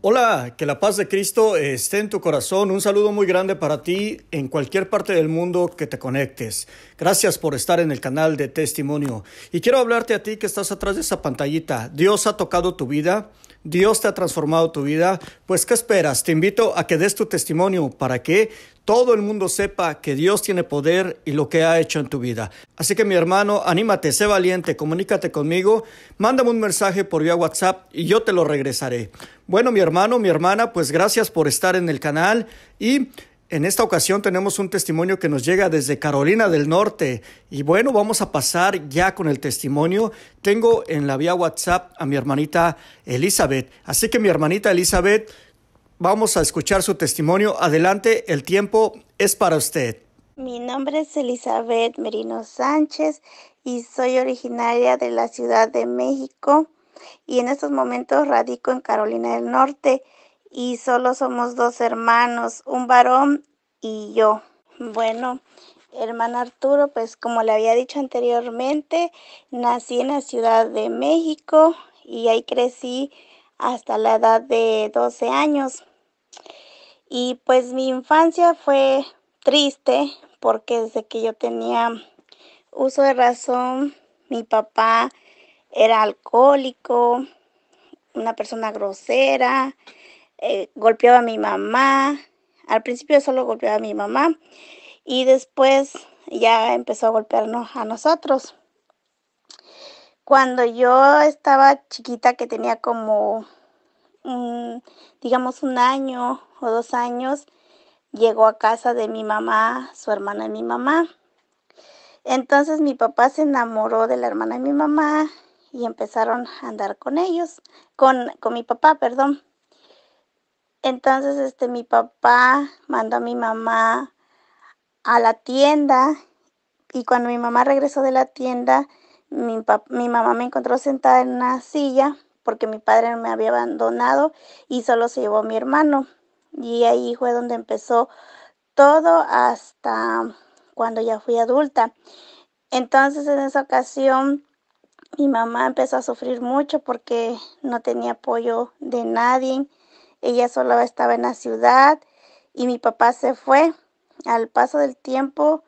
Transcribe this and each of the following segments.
Hola, que la paz de Cristo esté en tu corazón. Un saludo muy grande para ti en cualquier parte del mundo que te conectes. Gracias por estar en el canal de Testimonio. Y quiero hablarte a ti que estás atrás de esa pantallita. Dios ha tocado tu vida. Dios te ha transformado tu vida. Pues, ¿qué esperas? Te invito a que des tu testimonio para que todo el mundo sepa que Dios tiene poder y lo que ha hecho en tu vida. Así que mi hermano, anímate, sé valiente, comunícate conmigo, mándame un mensaje por vía WhatsApp y yo te lo regresaré. Bueno, mi hermano, mi hermana, pues gracias por estar en el canal y en esta ocasión tenemos un testimonio que nos llega desde Carolina del Norte. Y bueno, vamos a pasar ya con el testimonio. Tengo en la vía WhatsApp a mi hermanita Elizabeth. Así que mi hermanita Elizabeth, vamos a escuchar su testimonio. Adelante, el tiempo es para usted. Mi nombre es Elizabeth Merino Sánchez y soy originaria de la Ciudad de México y en estos momentos radico en Carolina del Norte y solo somos dos hermanos, un varón y yo. Bueno, hermano Arturo, pues como le había dicho anteriormente, nací en la Ciudad de México y ahí crecí hasta la edad de 12 años. Y pues mi infancia fue triste porque desde que yo tenía uso de razón, mi papá era alcohólico, una persona grosera, golpeaba a mi mamá. Al principio solo golpeaba a mi mamá y después ya empezó a golpearnos a nosotros. Cuando yo estaba chiquita, que tenía como, digamos, 1 año o 2 años, llegó a casa de mi mamá, su hermana de mi mamá. Entonces mi papá se enamoró de la hermana de mi mamá y empezaron a andar con ellos, con mi papá, perdón. Entonces mi papá mandó a mi mamá a la tienda y cuando mi mamá regresó de la tienda, mi mamá me encontró sentada en una silla porque mi padre me había abandonado y solo se llevó a mi hermano. Y ahí fue donde empezó todo hasta cuando ya fui adulta. Entonces en esa ocasión mi mamá empezó a sufrir mucho porque no tenía apoyo de nadie. Ella solo estaba en la ciudad y mi papá se fue. Al paso del tiempo,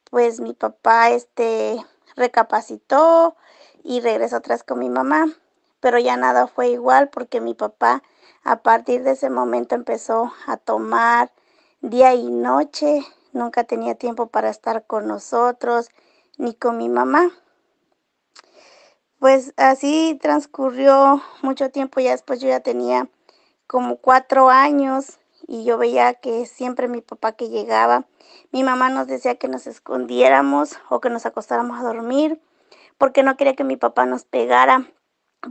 pues mi papá recapacitó y regresó atrás con mi mamá. Pero ya nada fue igual porque mi papá a partir de ese momento empezó a tomar día y noche. Nunca tenía tiempo para estar con nosotros ni con mi mamá. Pues así transcurrió mucho tiempo, ya después yo ya tenía como 4 años y yo veía que siempre mi papá que llegaba, mi mamá nos decía que nos escondiéramos o que nos acostáramos a dormir porque no quería que mi papá nos pegara,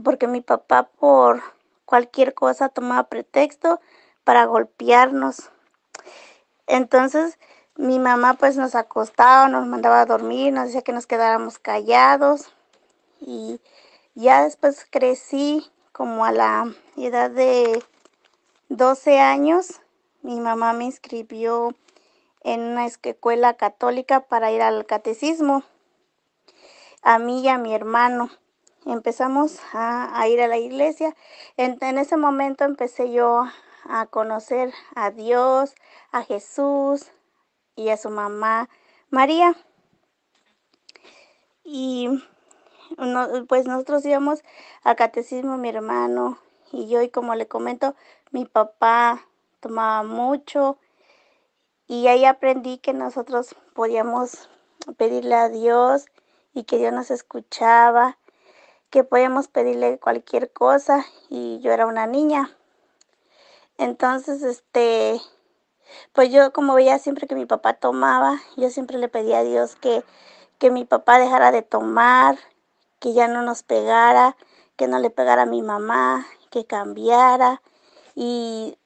porque mi papá por cualquier cosa tomaba pretexto para golpearnos. Entonces mi mamá pues nos acostaba, nos mandaba a dormir, nos decía que nos quedáramos callados y ya después crecí como a la edad de 12 años. Mi mamá me inscribió en una escuela católica para ir al catecismo, a mí y a mi hermano. Empezamos a ir a la iglesia. En ese momento empecé yo a conocer a Dios, a Jesús y a su mamá María. Y pues nosotros íbamos al catecismo, mi hermano y yo, y como le comento, mi papá tomaba mucho y ahí aprendí que nosotros podíamos pedirle a Dios y que Dios nos escuchaba, que podíamos pedirle cualquier cosa y yo era una niña. Entonces, pues yo como veía siempre que mi papá tomaba, yo siempre le pedía a Dios que mi papá dejara de tomar, que ya no nos pegara, que no le pegara a mi mamá, que cambiara. Y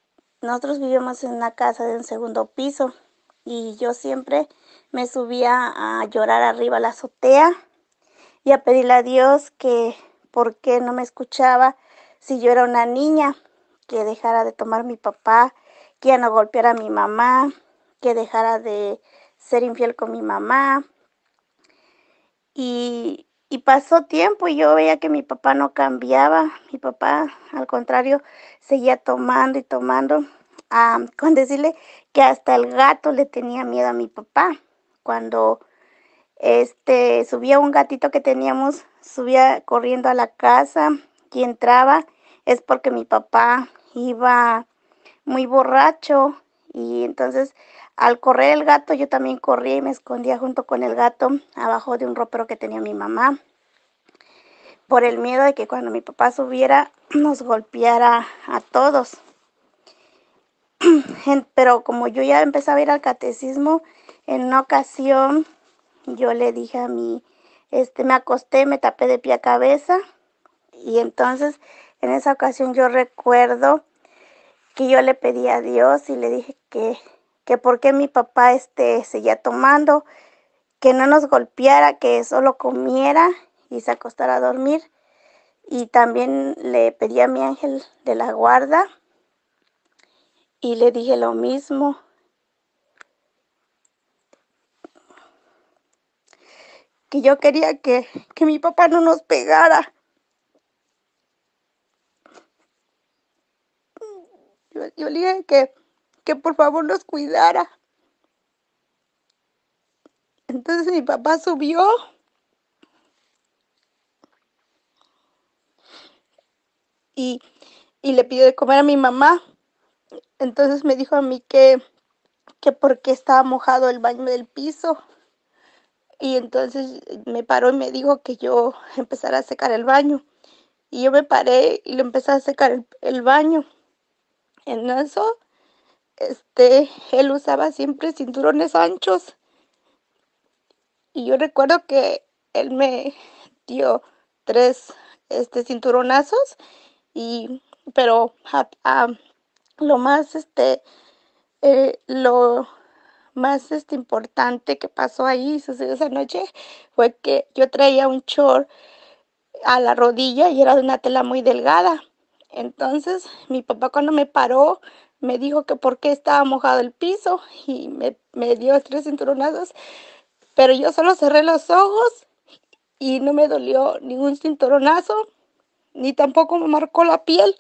nosotros vivíamos en una casa de un segundo piso y yo siempre me subía a llorar arriba a la azotea y a pedirle a Dios que por qué no me escuchaba si yo era una niña, que dejara de tomar mi papá, que ya no golpeara a mi mamá, que dejara de ser infiel con mi mamá. Y Y pasó tiempo y yo veía que mi papá no cambiaba. Mi papá, al contrario, seguía tomando y tomando. Con decirle que hasta el gato le tenía miedo a mi papá. Cuando subía un gatito que teníamos, subía corriendo a la casa y entraba, es porque mi papá iba muy borracho y entonces al correr el gato yo también corría y me escondía junto con el gato abajo de un ropero que tenía mi mamá por el miedo de que cuando mi papá subiera nos golpeara a todos. Pero como yo ya empezaba a ir al catecismo, en una ocasión yo le dije a me acosté, me tapé de pie a cabeza y entonces en esa ocasión yo recuerdo que yo le pedí a Dios y le dije que por qué mi papá seguía tomando, que no nos golpeara, que solo comiera y se acostara a dormir. Y también le pedí a mi ángel de la guarda y le dije lo mismo, que yo quería que mi papá no nos pegara. Yo le dije que por favor nos cuidara. Entonces mi papá subió y, y le pidió de comer a mi mamá. Entonces me dijo a mí que porque estaba mojado el baño del piso. Y entonces me paró y me dijo que yo empezara a secar el baño. Y yo me paré y le empecé a secar el baño. En eso, él usaba siempre cinturones anchos. Y yo recuerdo que él me dio tres cinturonazos. Y, pero lo más, lo más importante que pasó ahí, sucedió esa noche, fue que yo traía un short a la rodilla y era de una tela muy delgada. Entonces, mi papá cuando me paró, me dijo que por qué estaba mojado el piso y me dio tres cinturonazos, pero yo solo cerré los ojos y no me dolió ningún cinturonazo, ni tampoco me marcó la piel.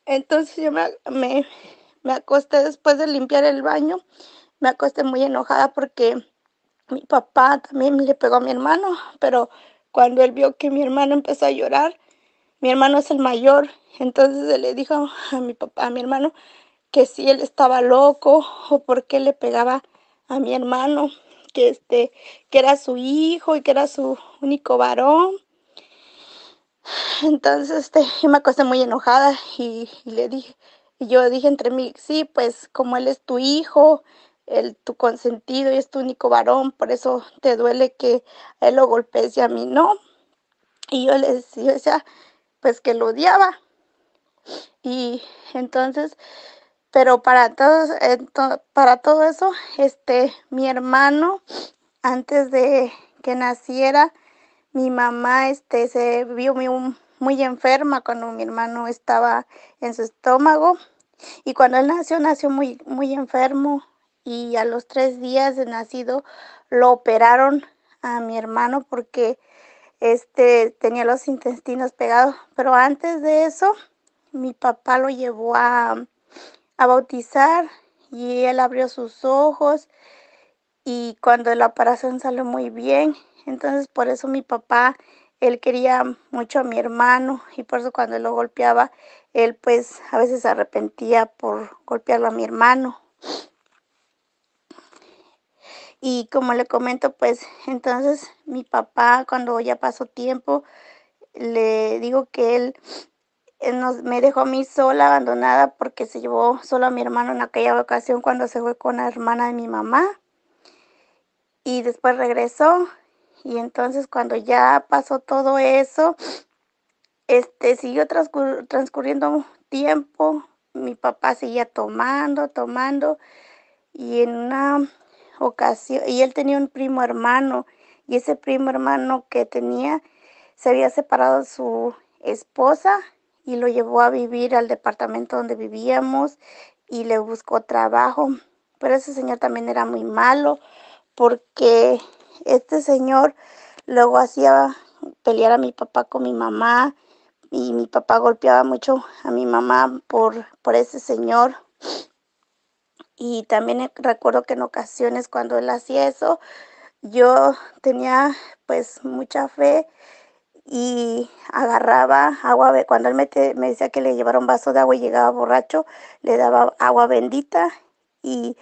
Entonces yo me acosté después de limpiar el baño, me acosté muy enojada porque mi papá también le pegó a mi hermano, pero cuando él vio que mi hermano empezó a llorar, mi hermano es el mayor, entonces él le dijo a mi papá, a mi hermano, que si él estaba loco o por qué le pegaba a mi hermano, que era su hijo y que era su único varón. Entonces, yo me acosté muy enojada y le dije, y yo dije entre mí, sí, pues como él es tu hijo, tu consentido y es tu único varón, por eso te duele que a él lo golpees y a mí no. Y yo decía, pues que lo odiaba. Y entonces, pero para todo eso, mi hermano, antes de que naciera, mi mamá, se vio muy enferma cuando mi hermano estaba en su estómago y cuando él nació, nació muy, muy enfermo y a los 3 días de nacido lo operaron a mi hermano porque tenía los intestinos pegados, pero antes de eso, mi papá lo llevó a bautizar y él abrió sus ojos y cuando la operación salió muy bien, entonces por eso mi papá, él quería mucho a mi hermano y por eso cuando él lo golpeaba, él pues a veces se arrepentía por golpearlo a mi hermano. Y como le comento, pues entonces mi papá cuando ya pasó tiempo, le digo que él me dejó a mí sola, abandonada, porque se llevó solo a mi hermano en aquella ocasión cuando se fue con la hermana de mi mamá. Y después regresó. Y entonces cuando ya pasó todo eso, siguió transcurriendo tiempo. Mi papá seguía tomando, tomando. Y en una ocasión, y él tenía un primo hermano. Y ese primo hermano que tenía, se había separado de su esposa y lo llevó a vivir al departamento donde vivíamos y le buscó trabajo. Pero ese señor también era muy malo porque este señor luego hacía pelear a mi papá con mi mamá y mi papá golpeaba mucho a mi mamá por ese señor. Y también recuerdo que en ocasiones cuando él hacía eso, yo tenía pues mucha fe y agarraba agua, cuando él me decía que le llevara un vaso de agua y llegaba borracho, le daba agua bendita y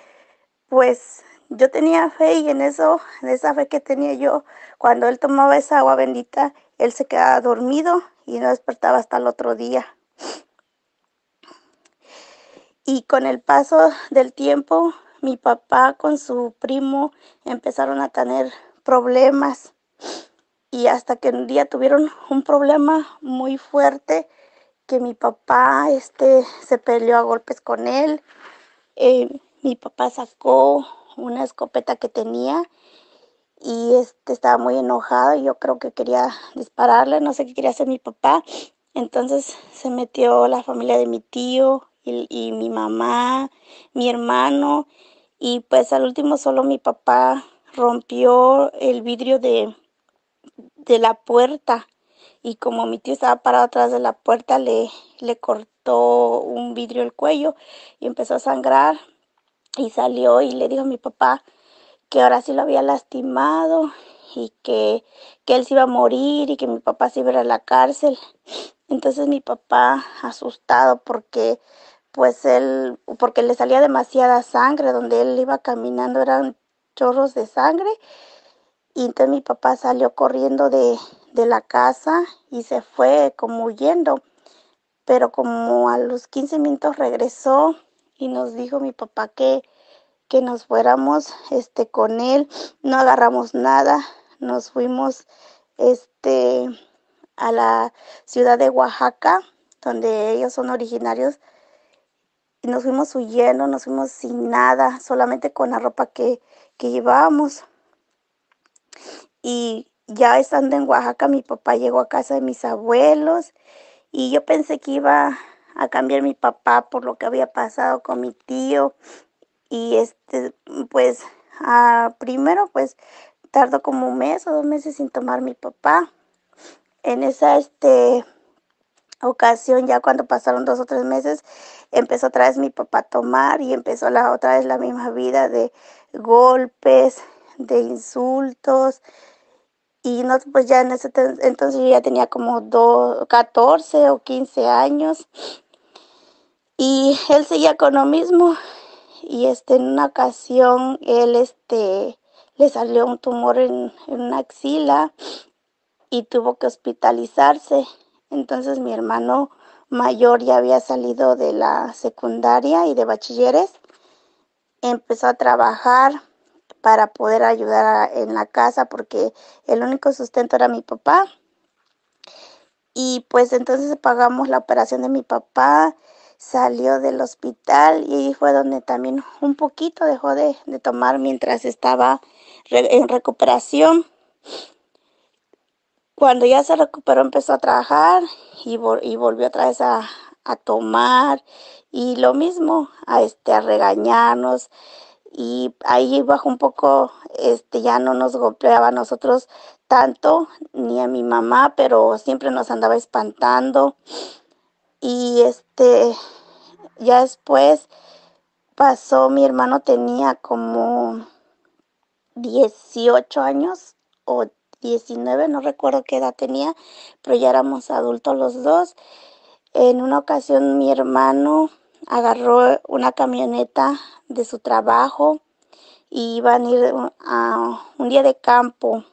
pues yo tenía fe y en eso, en esa fe que tenía yo, cuando él tomaba esa agua bendita, él se quedaba dormido y no despertaba hasta el otro día. Y con el paso del tiempo, mi papá con su primo empezaron a tener problemas y hasta que un día tuvieron un problema muy fuerte que mi papá se peleó a golpes con él. Mi papá sacó una escopeta que tenía y estaba muy enojado y yo creo que quería dispararle, no sé qué quería hacer mi papá. Entonces se metió la familia de mi tío y mi mamá, mi hermano, y pues al último solo mi papá rompió el vidrio de la puerta y como mi tío estaba parado atrás de la puerta le cortó un vidrio el cuello y empezó a sangrar y salió y le dijo a mi papá que ahora sí lo había lastimado y que él se iba a morir y que mi papá se iba a ir a la cárcel. Entonces mi papá asustado porque le salía demasiada sangre, donde él iba caminando eran chorros de sangre y entonces mi papá salió corriendo de la casa y se fue como huyendo, pero como a los 15 minutos regresó y nos dijo mi papá que nos fuéramos con él, no agarramos nada, nos fuimos este a la ciudad de Oaxaca, donde ellos son originarios, y nos fuimos huyendo, nos fuimos sin nada, solamente con la ropa que llevábamos. Y ya estando en Oaxaca, mi papá llegó a casa de mis abuelos y yo pensé que iba a cambiar mi papá por lo que había pasado con mi tío. Y pues primero pues tardó como un mes o 2 meses sin tomar mi papá. En esa ocasión, ya cuando pasaron 2 o 3 meses, empezó otra vez mi papá a tomar y empezó otra vez la misma vida de golpes, de insultos. Y no, pues ya en ese entonces yo ya tenía como 14 o 15 años y él seguía con lo mismo. Y en una ocasión él le salió un tumor en una axila y tuvo que hospitalizarse. Entonces mi hermano mayor ya había salido de la secundaria y de bachilleres, empezó a trabajar para poder ayudar en la casa porque el único sustento era mi papá. Y pues entonces pagamos la operación de mi papá, salió del hospital y ahí fue donde también un poquito dejó de tomar mientras estaba en recuperación. Cuando ya se recuperó empezó a trabajar y volvió otra vez a tomar y lo mismo, a regañarnos. Y ahí bajó un poco, ya no nos golpeaba a nosotros tanto, ni a mi mamá, pero siempre nos andaba espantando. Y ya después pasó, mi hermano tenía como 18 años o 19, no recuerdo qué edad tenía, pero ya éramos adultos los dos. En una ocasión mi hermano agarró una camioneta de su trabajo y iban a ir a un día de campo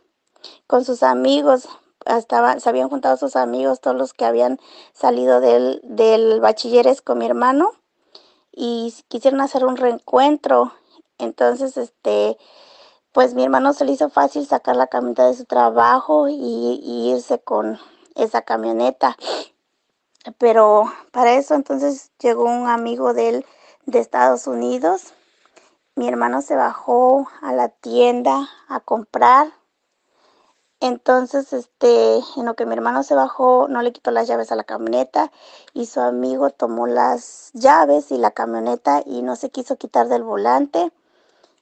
con sus amigos. Se habían juntado sus amigos, todos los que habían salido del bachilleres con mi hermano y quisieron hacer un reencuentro. Entonces, pues mi hermano se le hizo fácil sacar la camioneta de su trabajo y irse con esa camioneta. Pero para eso entonces llegó un amigo de él de Estados Unidos. Mi hermano se bajó a la tienda a comprar. Entonces, en lo que mi hermano se bajó, no le quitó las llaves a la camioneta y su amigo tomó las llaves y la camioneta y no se quiso quitar del volante.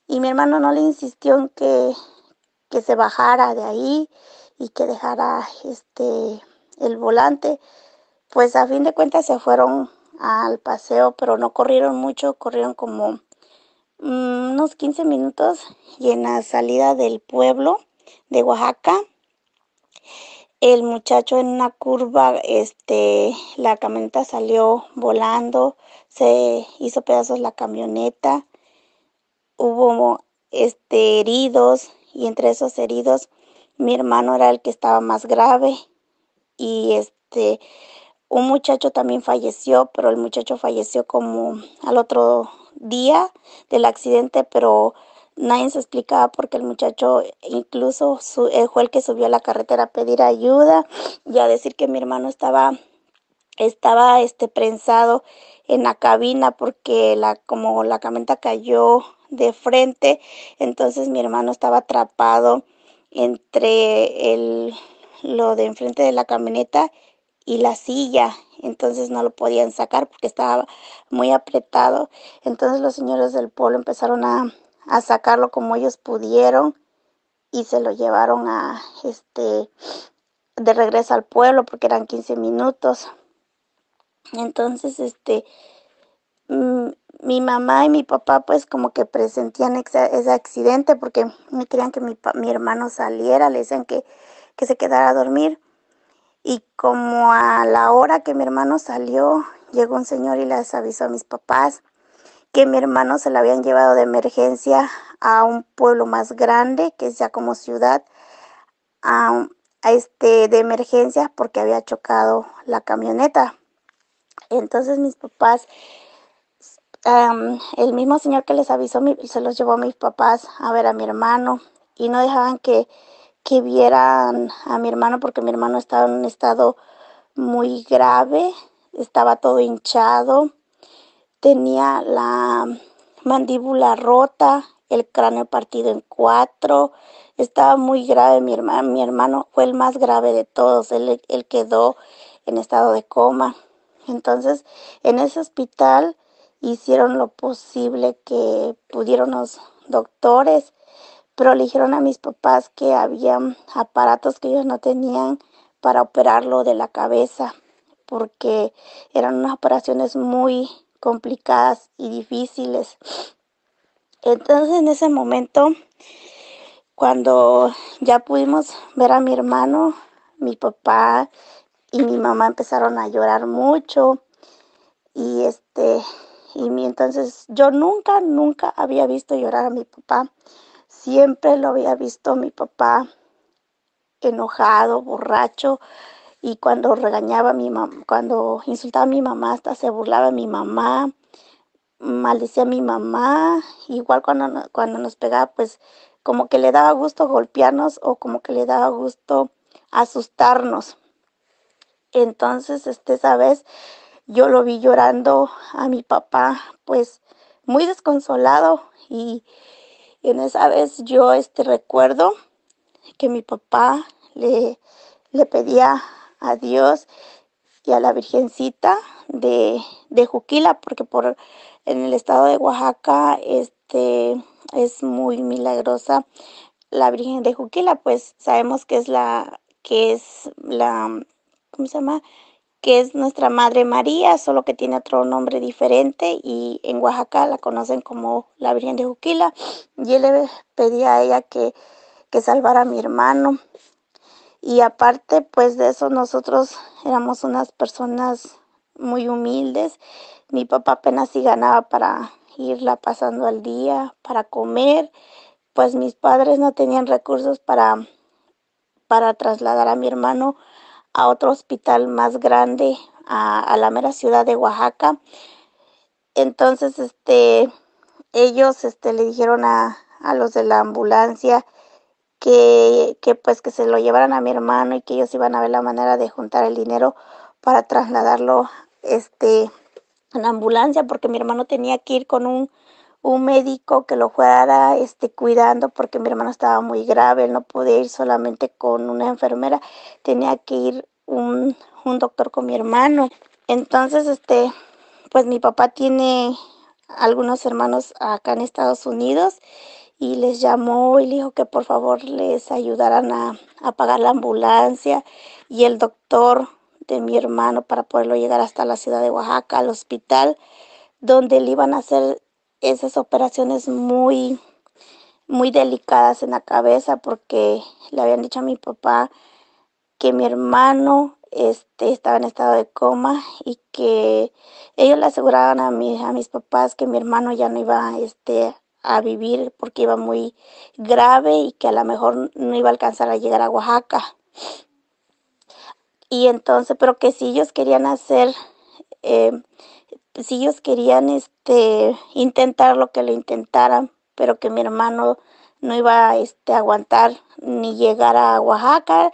Y mi hermano no le insistió en que que se bajara de ahí y que dejara el volante. Pues a fin de cuentas se fueron al paseo, pero no corrieron mucho, corrieron como unos 15 minutos y en la salida del pueblo de Oaxaca, el muchacho en una curva, la camioneta salió volando, se hizo pedazos la camioneta, hubo heridos y entre esos heridos mi hermano era el que estaba más grave y un muchacho también falleció, pero el muchacho falleció como al otro día del accidente, pero nadie se explicaba porque el muchacho incluso fue el que subió a la carretera a pedir ayuda y a decir que mi hermano estaba prensado en la cabina porque como la camioneta cayó de frente, entonces mi hermano estaba atrapado entre lo de enfrente de la camioneta y la silla, entonces no lo podían sacar porque estaba muy apretado. Entonces los señores del pueblo empezaron a sacarlo como ellos pudieron y se lo llevaron de regreso al pueblo porque eran 15 minutos. Entonces, mm, mi mamá y mi papá pues como que presentían ese accidente porque no querían que mi hermano saliera, le decían que se quedara a dormir. Y como a la hora que mi hermano salió, llegó un señor y les avisó a mis papás que mi hermano se lo habían llevado de emergencia a un pueblo más grande, que es ya como ciudad, a, de emergencia porque había chocado la camioneta. Entonces mis papás, el mismo señor que les avisó, se los llevó a mis papás a ver a mi hermano y no dejaban que vieran a mi hermano porque mi hermano estaba en un estado muy grave, estaba todo hinchado, tenía la mandíbula rota, el cráneo partido en 4, estaba muy grave mi hermano fue el más grave de todos, él quedó en estado de coma. Entonces, en ese hospital hicieron lo posible que pudieron los doctores, pero le dijeron a mis papás que había aparatos que ellos no tenían para operarlo de la cabeza, porque eran unas operaciones muy complicadas y difíciles. Entonces en ese momento, cuando ya pudimos ver a mi hermano, mi papá y mi mamá empezaron a llorar mucho y entonces yo nunca había visto llorar a mi papá. Siempre lo había visto mi papá enojado, borracho, y cuando regañaba a mi mamá, cuando insultaba a mi mamá, hasta se burlaba de mi mamá, maldecía a mi mamá, igual cuando nos pegaba, pues como que le daba gusto golpearnos o como que le daba gusto asustarnos. Entonces, esa vez yo lo vi llorando a mi papá, pues muy desconsolado y en esa vez yo recuerdo que mi papá le pedía a Dios y a la Virgencita de Juquila, porque en el estado de Oaxaca es muy milagrosa la Virgen de Juquila, pues sabemos ¿cómo se llama? Que es nuestra Madre María, solo que tiene otro nombre diferente y en Oaxaca la conocen como la Virgen de Juquila. Y él le pedía a ella que salvara a mi hermano. Y aparte, pues de eso nosotros éramos unas personas muy humildes. Mi papá apenas sí ganaba para irla pasando al día, para comer. Pues mis padres no tenían recursos para trasladar a mi hermano a otro hospital más grande, a la mera ciudad de Oaxaca. Entonces, ellos le dijeron a los de la ambulancia pues que se lo llevaran a mi hermano y que ellos iban a ver la manera de juntar el dinero para trasladarlo en la ambulancia, porque mi hermano tenía que ir con un médico que lo fuera cuidando porque mi hermano estaba muy grave, él no podía ir solamente con una enfermera, tenía que ir un doctor con mi hermano. Entonces, pues mi papá tiene algunos hermanos acá en Estados Unidos y les llamó y le dijo que por favor les ayudaran a pagar la ambulancia y el doctor de mi hermano para poderlo llegar hasta la ciudad de Oaxaca, al hospital, donde le iban a hacer esas operaciones muy delicadas en la cabeza, porque le habían dicho a mi papá que mi hermano estaba en estado de coma y que ellos le aseguraban a mis papás que mi hermano ya no iba a vivir porque iba muy grave y que a lo mejor no iba a alcanzar a llegar a Oaxaca. Y entonces, pero que si ellos querían hacer, eh, si ellos querían intentar lo que lo intentaran, pero que mi hermano no iba a aguantar ni llegar a Oaxaca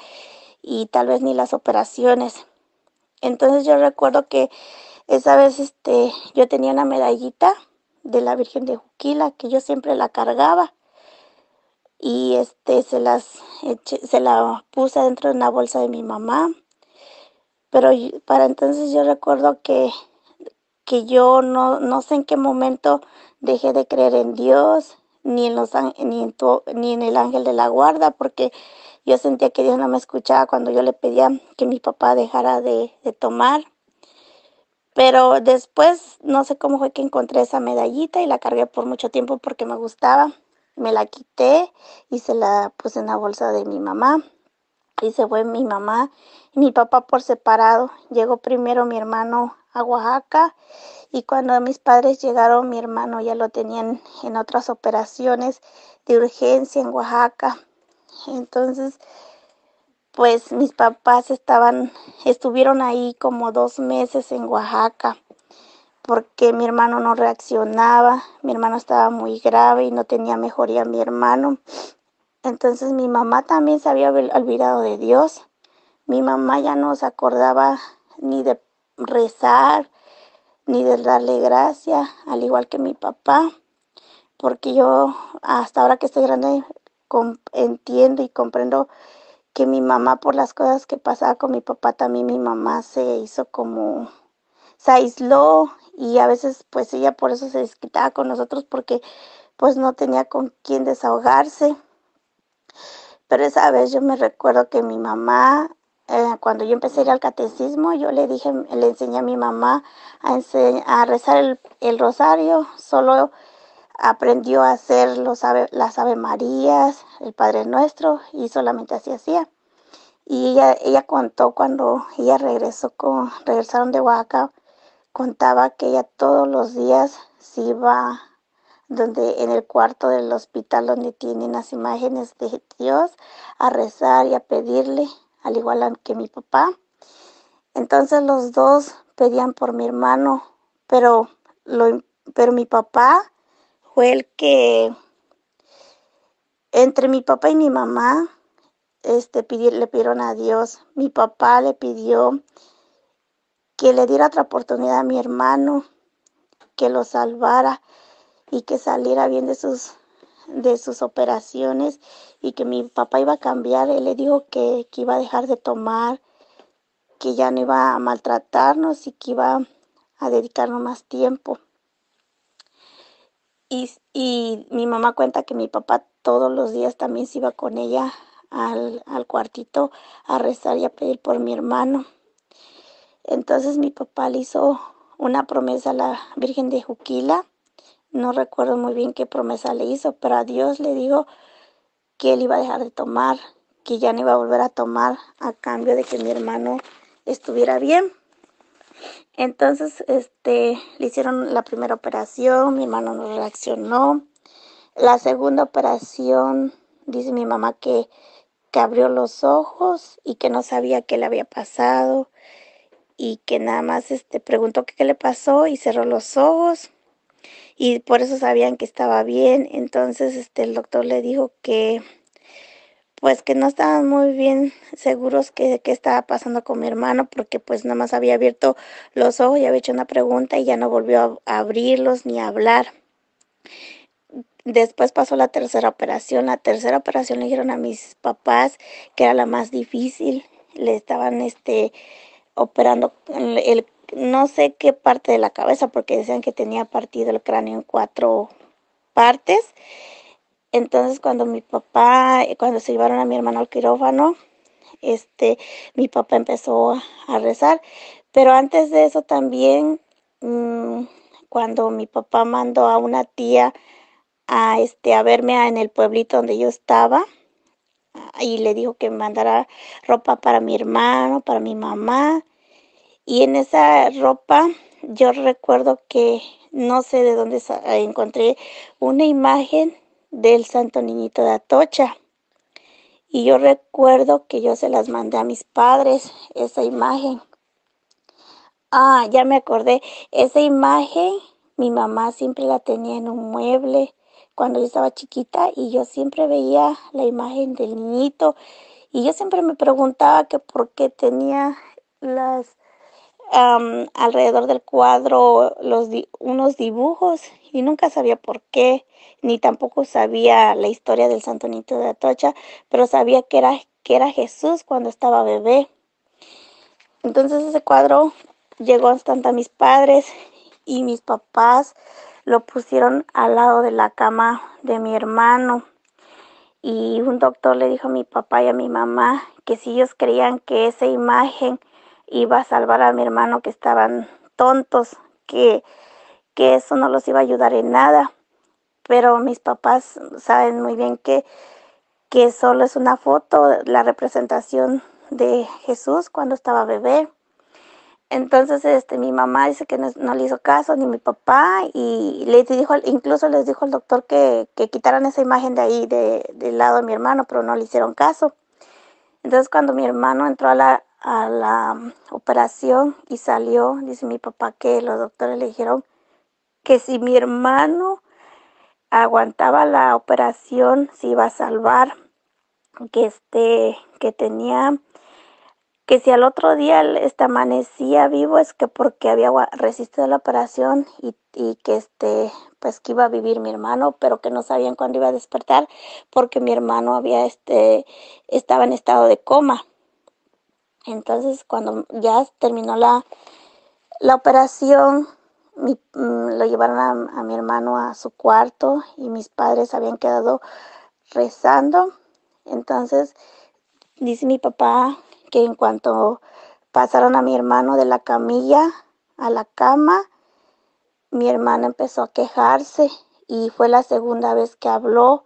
y tal vez ni las operaciones. Entonces yo recuerdo que esa vez yo tenía una medallita de la Virgen de Juquila que yo siempre la cargaba y se la puse dentro de una bolsa de mi mamá. Pero para entonces yo recuerdo que yo no sé en qué momento dejé de creer en Dios, ni en el ángel de la guarda, porque yo sentía que Dios no me escuchaba cuando yo le pedía que mi papá dejara de tomar. Pero después, no sé cómo fue que encontré esa medallita y la cargué por mucho tiempo porque me gustaba. Me la quité y se la puse en la bolsa de mi mamá. Y se fue mi mamá y mi papá por separado. Llegó primero mi hermano a Oaxaca y cuando mis padres llegaron, mi hermano ya lo tenían en otras operaciones de urgencia en Oaxaca. Entonces, pues mis papás estuvieron ahí como 2 meses en Oaxaca porque mi hermano no reaccionaba, mi hermano estaba muy grave y no tenía mejoría mi hermano. Entonces mi mamá también se había olvidado de Dios. Mi mamá ya no se acordaba ni de rezar, ni de darle gracia, al igual que mi papá, porque yo hasta ahora que estoy grande entiendo y comprendo que mi mamá por las cosas que pasaba con mi papá, también mi mamá se aisló y a veces pues ella por eso se desquitaba con nosotros porque pues no tenía con quién desahogarse. Pero esa vez yo me recuerdo que mi mamá, cuando yo empecé a ir al catecismo, le enseñé a mi mamá a rezar el rosario, solo aprendió a hacer las Ave Marías, el Padre Nuestro, y solamente así hacía. Y ella contó cuando ella regresaron de Oaxaca, contaba que ella todos los días se iba en el cuarto del hospital donde tienen las imágenes de Dios, a rezar y a pedirle, al igual que mi papá. Entonces los dos pedían por mi hermano, pero, pero mi papá fue el que, entre mi papá y mi mamá, le pidieron a Dios. Mi papá le pidió que le diera otra oportunidad a mi hermano, que lo salvara y que saliera bien de sus operaciones y que mi papá iba a cambiar. Él le dijo que iba a dejar de tomar, que ya no iba a maltratarnos y que iba a dedicarnos más tiempo. Y mi mamá cuenta que mi papá todos los días también se iba con ella al cuartito a rezar y a pedir por mi hermano. Entonces mi papá le hizo una promesa a la Virgen de Juquila. No recuerdo muy bien qué promesa le hizo, pero a Dios le dijo que él iba a dejar de tomar, que ya no iba a volver a tomar a cambio de que mi hermano estuviera bien. Entonces, le hicieron la primera operación, mi hermano no reaccionó. La segunda operación, dice mi mamá que abrió los ojos y que no sabía qué le había pasado y que nada más preguntó qué le pasó y cerró los ojos y por eso sabían que estaba bien. Entonces el doctor le dijo que pues que no estaban muy bien seguros qué estaba pasando con mi hermano porque pues nada más había abierto los ojos y había hecho una pregunta y ya no volvió a abrirlos ni a hablar. Después pasó la tercera operación. La tercera operación le dijeron a mis papás que era la más difícil. Le estaban operando no sé qué parte de la cabeza porque decían que tenía partido el cráneo en 4 partes Entonces cuando se llevaron a mi hermano al quirófano, mi papá empezó a rezar, pero antes de eso también, mm, cuando mi papá mandó a una tía a verme en el pueblito donde yo estaba, y le dijo que me mandara ropa para mi hermano, para mi mamá, y en esa ropa yo recuerdo que no sé de dónde encontré una imagen del Santo Niñito de Atocha. Y yo recuerdo que yo se las mandé a mis padres, esa imagen. Ya me acordé. Esa imagen mi mamá siempre la tenía en un mueble cuando yo estaba chiquita y yo siempre veía la imagen del niñito y yo siempre me preguntaba que por qué tenía las alrededor del cuadro unos dibujos y nunca sabía por qué, ni tampoco sabía la historia del Santo Niñito de Atocha, pero sabía que era Jesús cuando estaba bebé. Entonces ese cuadro llegó hasta mis padres y mis papás lo pusieron al lado de la cama de mi hermano. Y un doctor le dijo a mi papá y a mi mamá que si ellos creían que esa imagen iba a salvar a mi hermano, que estaban tontos, que, que eso no los iba a ayudar en nada. Pero mis papás saben muy bien que solo es una foto, la representación de Jesús cuando estaba bebé. Entonces, mi mamá dice que no le hizo caso, ni mi papá, y incluso les dijo al doctor que quitaran esa imagen de ahí, del lado de mi hermano, pero no le hicieron caso. Entonces, cuando mi hermano entró a la operación y salió, dice mi papá que los doctores le dijeron que si mi hermano aguantaba la operación, se iba a salvar, que tenía que si al otro día amanecía vivo es que porque había resistido la operación y que pues que iba a vivir mi hermano, pero que no sabían cuándo iba a despertar porque mi hermano estaba en estado de coma. Entonces cuando ya terminó la operación, lo llevaron a mi hermano a su cuarto y mis padres habían quedado rezando. Entonces dice mi papá que en cuanto pasaron a mi hermano de la camilla a la cama, mi hermano empezó a quejarse y fue la segunda vez que habló,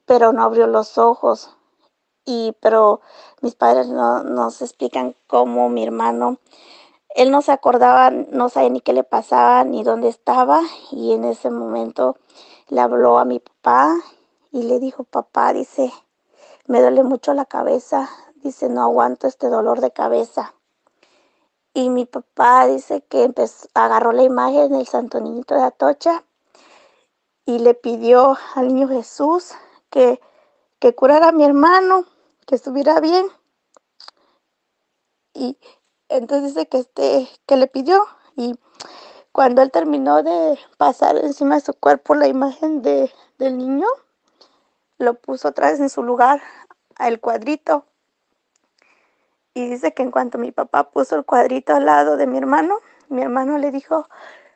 pero no abrió los ojos. Pero mis padres no se explican cómo mi hermano, él no se acordaba, no sabía ni qué le pasaba ni dónde estaba, y en ese momento le habló a mi papá y le dijo: papá, dice, me duele mucho la cabeza, dice, no aguanto este dolor de cabeza. Y mi papá dice que agarró la imagen del Santo Niñito de Atocha y le pidió al niño Jesús que curara a mi hermano, que estuviera bien. Y entonces dice que le pidió, y cuando él terminó de pasar encima de su cuerpo la imagen del niño, lo puso otra vez en su lugar, al cuadrito. Y dice que en cuanto mi papá puso el cuadrito al lado de mi hermano le dijo: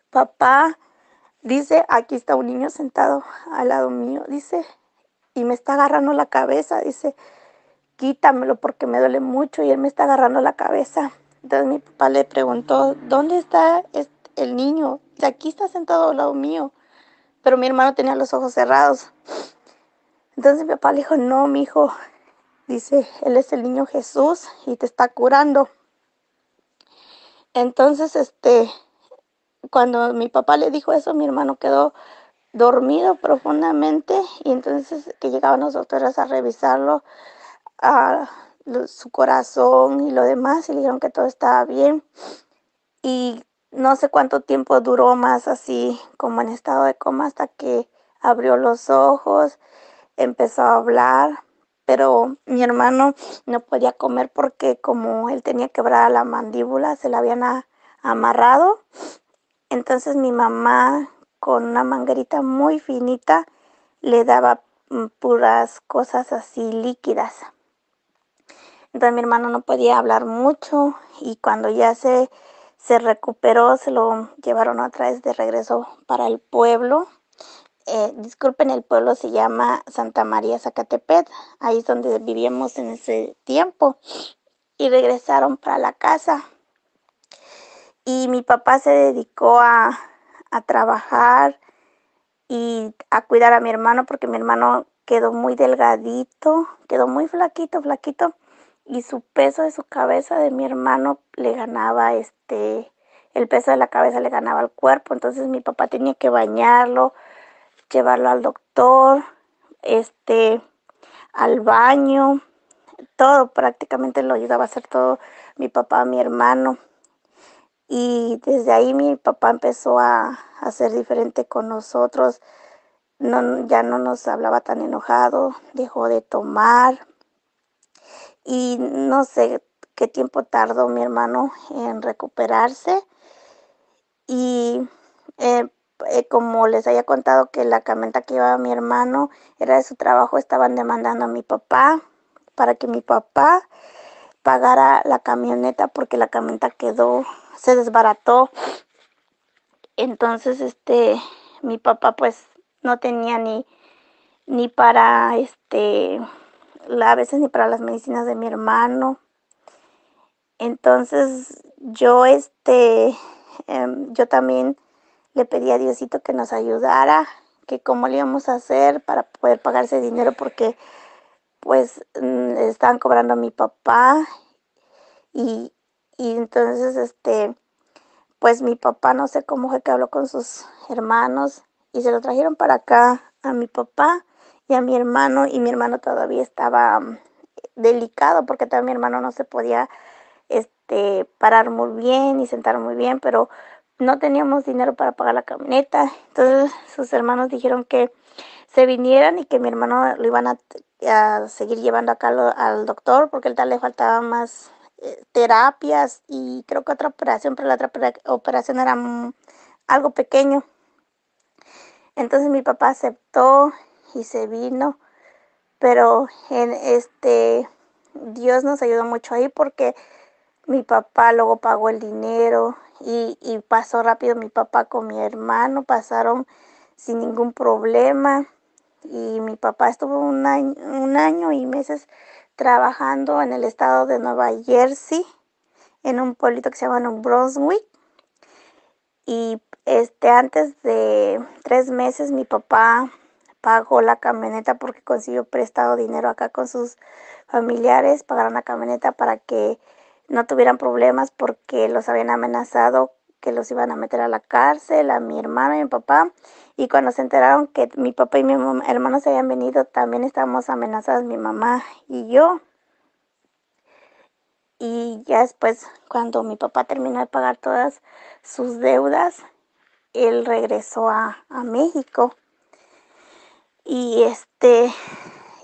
papá, dice, aquí está un niño sentado al lado mío, dice, y me está agarrando la cabeza, dice, quítamelo porque me duele mucho y él me está agarrando la cabeza. Entonces mi papá le preguntó: ¿dónde está el niño? Dice, aquí está sentado al lado mío. Pero mi hermano tenía los ojos cerrados. Entonces mi papá le dijo: no, mi hijo, dice, él es el niño Jesús y te está curando. Entonces, cuando mi papá le dijo eso, mi hermano quedó dormido profundamente, y entonces que llegaban los doctores a revisarlo, a su corazón y lo demás, y le dijeron que todo estaba bien. Y no sé cuánto tiempo duró más así como en estado de coma, hasta que abrió los ojos, empezó a hablar, pero mi hermano no podía comer porque como él tenía quebrada la mandíbula, se la habían amarrado. Entonces mi mamá, con una manguerita muy finita, le daba puras cosas así líquidas. Entonces mi hermano no podía hablar mucho, y cuando ya se recuperó, se lo llevaron otra vez de regreso para el pueblo. disculpen, el pueblo se llama Santa María Zacatepec, ahí es donde vivíamos en ese tiempo, y regresaron para la casa. Y mi papá se dedicó a trabajar y a cuidar a mi hermano porque mi hermano quedó muy delgadito, quedó muy flaquito, flaquito, y su peso de su cabeza de mi hermano le ganaba el peso de la cabeza le ganaba al cuerpo, entonces mi papá tenía que bañarlo, llevarlo al doctor, este, al baño, todo, prácticamente lo ayudaba a hacer todo mi papá, mi hermano. Y desde ahí mi papá empezó a ser diferente con nosotros, no, ya no nos hablaba tan enojado, dejó de tomar y no sé qué tiempo tardó mi hermano en recuperarse. Y eh, como les había contado que la camioneta que llevaba mi hermano era de su trabajo, estaban demandando a mi papá para que mi papá pagara la camioneta porque la camioneta se desbarató. Entonces, mi papá pues no tenía ni para, a veces ni para las medicinas de mi hermano. Entonces, yo también le pedí a Diosito que nos ayudara, que cómo le íbamos a hacer para poder pagar ese dinero porque pues estaban cobrando a mi papá y, y entonces, pues mi papá no sé cómo fue que habló con sus hermanos y se lo trajeron para acá a mi papá y a mi hermano, y mi hermano todavía estaba delicado porque todavía mi hermano no se podía parar muy bien y sentar muy bien, pero no teníamos dinero para pagar la camioneta. Entonces sus hermanos dijeron que se vinieran y que mi hermano lo iban a seguir llevando acá al doctor porque tal le faltaba más terapias y creo que otra operación, pero la otra operación era algo pequeño. Entonces mi papá aceptó y se vino, pero Dios nos ayudó mucho ahí porque mi papá luego pagó el dinero y pasó rápido mi papá con mi hermano, pasaron sin ningún problema y mi papá estuvo un año y meses trabajando en el estado de Nueva Jersey, en un pueblito que se llama New Brunswick. Y antes de 3 meses mi papá pagó la camioneta porque consiguió prestado dinero acá con sus familiares, pagaron la camioneta para que no tuvieran problemas porque los habían amenazado que los iban a meter a la cárcel, a mi hermano y mi papá. Y cuando se enteraron que mi papá y mi hermano se habían venido, también estábamos amenazadas mi mamá y yo. Y ya después, cuando mi papá terminó de pagar todas sus deudas, él regresó a México. Y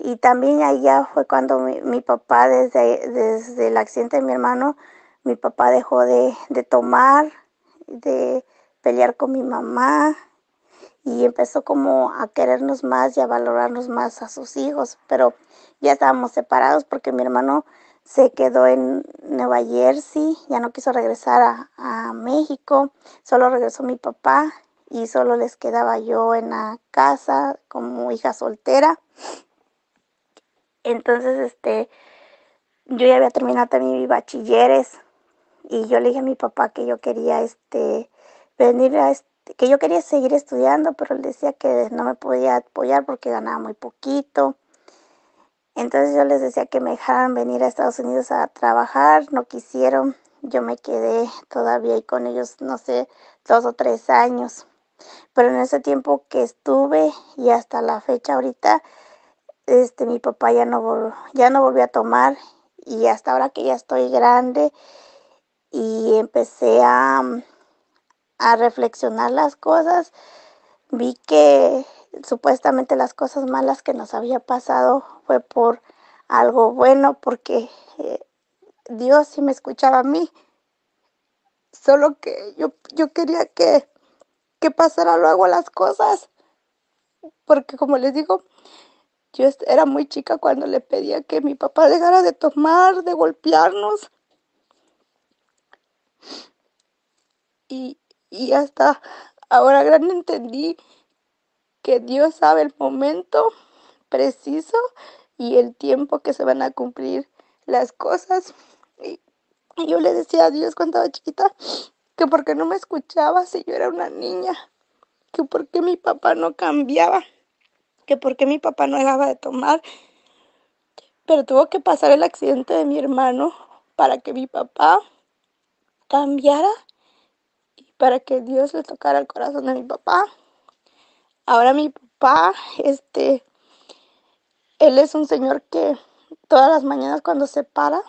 y también allá fue cuando mi papá, desde el accidente de mi hermano, mi papá dejó de tomar, de pelear con mi mamá y empezó como a querernos más y a valorarnos más a sus hijos, pero ya estábamos separados porque mi hermano se quedó en Nueva Jersey, ya no quiso regresar a México, solo regresó mi papá y solo les quedaba yo en la casa como hija soltera. Entonces, yo ya había terminado también mi bachilleres y yo le dije a mi papá que yo quería, venir que yo quería seguir estudiando, pero él decía que no me podía apoyar porque ganaba muy poquito. Entonces yo les decía que me dejaran venir a Estados Unidos a trabajar, no quisieron. Yo me quedé todavía ahí con ellos, no sé, 2 o 3 años. Pero en ese tiempo que estuve y hasta la fecha ahorita, mi papá ya no volvió a tomar y hasta ahora que ya estoy grande y empecé a reflexionar las cosas, vi que supuestamente las cosas malas que nos había pasado fue por algo bueno, porque Dios sí me escuchaba a mí, solo que yo quería que pasara luego las cosas, porque como les digo, yo era muy chica cuando le pedía que mi papá dejara de tomar, de golpearnos, y, y hasta ahora grande entendí que Dios sabe el momento preciso y el tiempo que se van a cumplir las cosas. Y, y yo le decía a Dios cuando estaba chiquita que por qué no me escuchaba si yo era una niña, que por qué mi papá no cambiaba, que por qué mi papá no dejaba de tomar, pero tuvo que pasar el accidente de mi hermano para que mi papá cambiara y para que Dios le tocara el corazón de mi papá. Ahora mi papá, él es un señor que todas las mañanas cuando se para,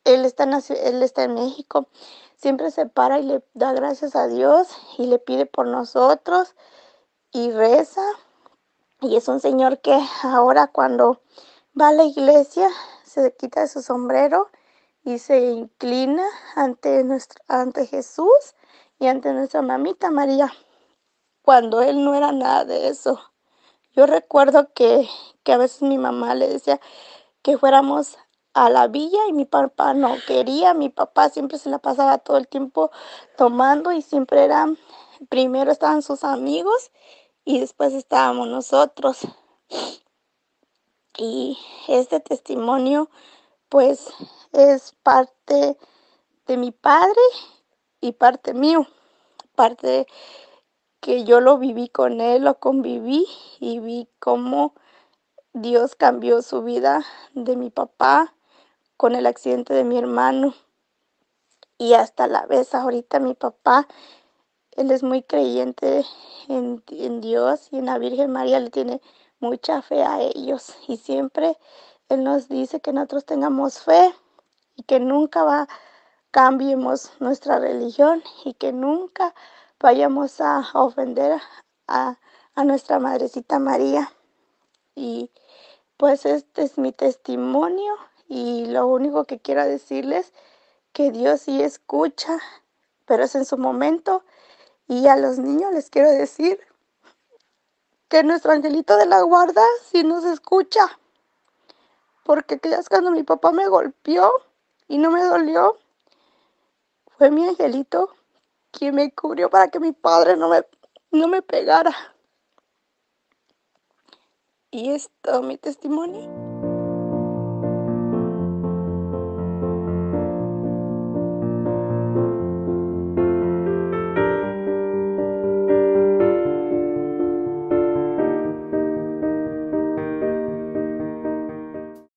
él está en México, siempre se para y le da gracias a Dios y le pide por nosotros y reza. Y es un señor que ahora cuando va a la iglesia se quita de su sombrero y se inclina ante Jesús y ante nuestra mamita María, cuando él no era nada de eso. Yo recuerdo que a veces mi mamá le decía que fuéramos a la villa y mi papá no quería. Mi papá siempre se la pasaba todo el tiempo tomando y siempre primero estaban sus amigos y después estábamos nosotros. Y este testimonio pues es parte de mi padre y parte mío, parte que yo lo viví con él, lo conviví y vi cómo Dios cambió su vida de mi papá con el accidente de mi hermano. Y hasta la vez ahorita mi papá, él es muy creyente en Dios y en la Virgen María, le tiene mucha fe a ellos. Y siempre él nos dice que nosotros tengamos fe y que nunca cambiemos nuestra religión y que nunca vayamos a ofender a, a nuestra Madrecita María. Y pues este es mi testimonio y lo único que quiero decirles que Dios sí escucha, pero es en su momento. Y a los niños les quiero decir que nuestro angelito de la guarda sí nos escucha, porque quizás cuando mi papá me golpeó y no me dolió, fue mi angelito quien me cubrió para que mi padre no me pegara. Y es todo mi testimonio.